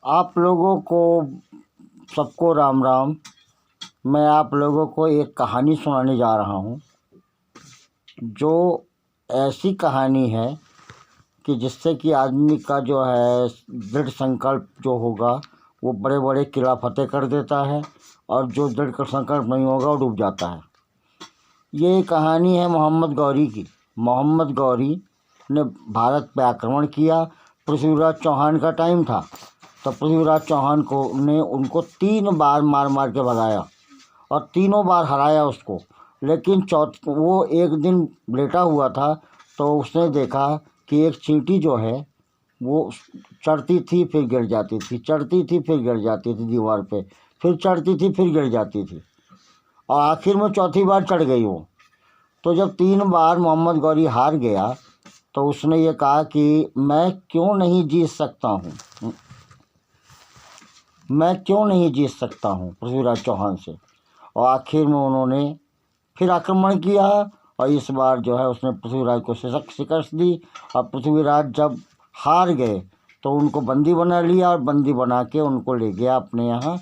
आप लोगों को सबको राम राम। मैं आप लोगों को एक कहानी सुनाने जा रहा हूँ, जो ऐसी कहानी है कि जिससे कि आदमी का जो है दृढ़ संकल्प जो होगा वो बड़े बड़े किला फतेह कर देता है, और जो दृढ़ संकल्प नहीं होगा वो डूब जाता है। ये कहानी है मोहम्मद गौरी की। मोहम्मद गौरी ने भारत पे आक्रमण किया। पृथ्वीराज चौहान का टाइम था, तो पृथ्वीराज चौहान को ने उनको 3 बार मार मार के भगाया और तीनों बार हराया उसको। लेकिन वो एक दिन लेटा हुआ था, तो उसने देखा कि एक चींटी जो है वो चढ़ती थी फिर गिर जाती थी, चढ़ती थी फिर गिर जाती थी दीवार पे, फिर चढ़ती थी फिर गिर जाती थी, और आखिर में चौथी बार चढ़ गई वो। तो जब 3 बार मोहम्मद गौरी हार गया, तो उसने ये कहा कि मैं क्यों नहीं जीत सकता हूँ, मैं क्यों नहीं जीत सकता हूँ पृथ्वीराज चौहान से। और आखिर में उन्होंने फिर आक्रमण किया, और इस बार जो है उसने पृथ्वीराज को शिकस्त दी। और पृथ्वीराज जब हार गए तो उनको बंदी बना लिया, और बंदी बना के उनको ले गया अपने यहाँ,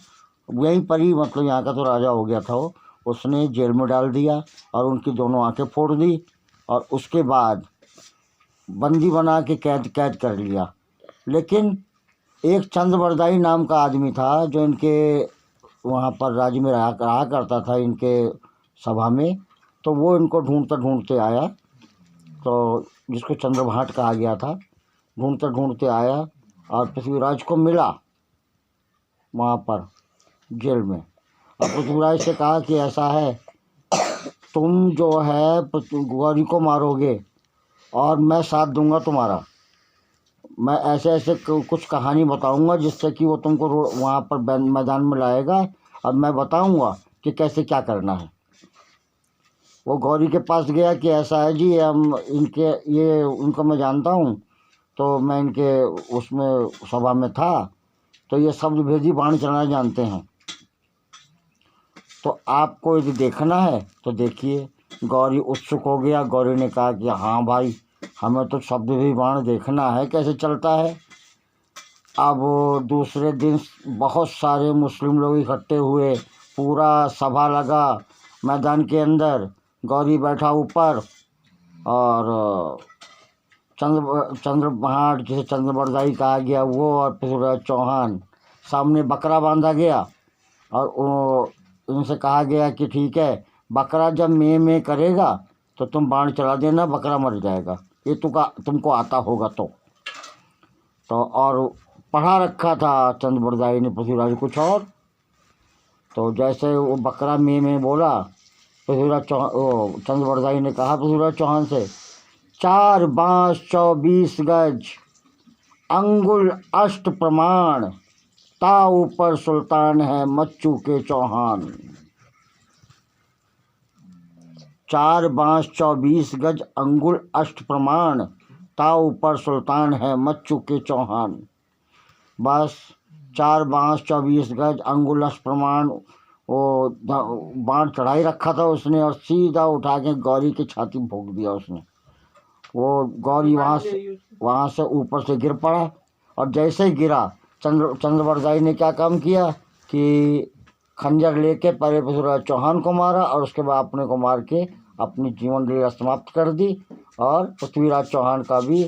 वहीं पर ही, मतलब यहाँ का तो राजा हो गया था वो। उसने जेल में डाल दिया और उनकी दोनों आंखें फोड़ दी, और उसके बाद बंदी बना के कैद कर लिया। लेकिन एक चंद्रबरदाई नाम का आदमी था, जो इनके वहाँ पर राज्य में रहा करता था, इनके सभा में। तो वो इनको ढूंढते ढूंढते आया, तो जिसको चंद्रभाट कहा गया था, ढूंढते ढूंढते आया और पृथ्वीराज को मिला वहाँ पर जेल में। और पृथ्वीराज से कहा कि ऐसा है, तुम जो है गौरी को मारोगे और मैं साथ दूंगा तुम्हारा। मैं ऐसे ऐसे कुछ कहानी बताऊंगा जिससे कि वो तुमको वहाँ पर मैदान में लाएगा, और मैं बताऊंगा कि कैसे क्या करना है। वो गौरी के पास गया कि ऐसा है जी, हम उनको मैं जानता हूँ, तो मैं इनके उसमें सभा में था, तो ये शब्द भेदी बाण चलाना जानते हैं, तो आपको यदि देखना है तो देखिए। गौरी उत्सुक हो गया। गौरी ने कहा कि हाँ भाई, हमें तो शब्द भी बाण देखना है कैसे चलता है। अब दूसरे दिन बहुत सारे मुस्लिम लोग इकट्ठे हुए, पूरा सभा लगा मैदान के अंदर। गौरी बैठा ऊपर, और चंद्रभाट, जिसे चंद्रबरदाई कहा गया, वो और पृथ्वीराज चौहान सामने बकरा बांधा गया। और उनसे कहा गया कि ठीक है, बकरा जब में करेगा तो तुम बाण चला देना, बकरा मर जाएगा, ये तुमको आता होगा तो। और पढ़ा रखा था चंद्रबरदाई ने पृथ्वीराज कुछ और। तो जैसे वो बकरा में बोला, चंद्रबरदाई ने कहा पृथ्वीराज चौहान से, 4 बांस 24 गज, अंगुल अष्ट प्रमाण, ता ऊपर सुल्तान है मच्चू के चौहान। 4 बांस 24 गज, अंगुल अष्ट प्रमाण, ता ऊपर सुल्तान है मच्चू के चौहान। बस 4 बांस 24 गज, अंगुल अष्ट प्रमाण, वो बाण चढ़ाई रखा था उसने, और सीधा उठा के गौरी की छाती भोंक दिया उसने। वो गौरी वहाँ से ऊपर से गिर पड़ा, और जैसे ही गिरा, चंद्रबरदाई ने क्या काम किया कि खंजर लेके पहले पृथ्वीराज चौहान को मारा, और उसके बाद अपने को मार के अपनी जीवन लीला समाप्त कर दी। और पृथ्वीराज चौहान का भी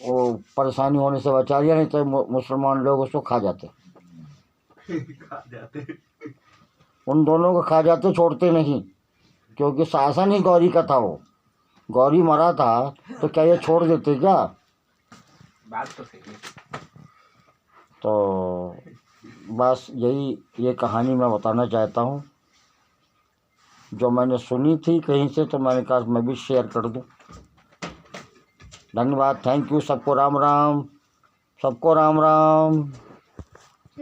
वो परेशानी होने से बचा लिया, नहीं तो मुसलमान लोग उसको खा जाते उन दोनों को खा जाते, छोड़ते नहीं, क्योंकि शासन ही गौरी का था। वो गौरी मरा था तो क्या ये छोड़ देते क्या? बात तो सही है। तो बस ये कहानी मैं बताना चाहता हूँ, जो मैंने सुनी थी कहीं से, तो मैंने कहा मैं भी शेयर कर दूँ। धन्यवाद, थैंक यू। सबको राम राम, सबको राम राम।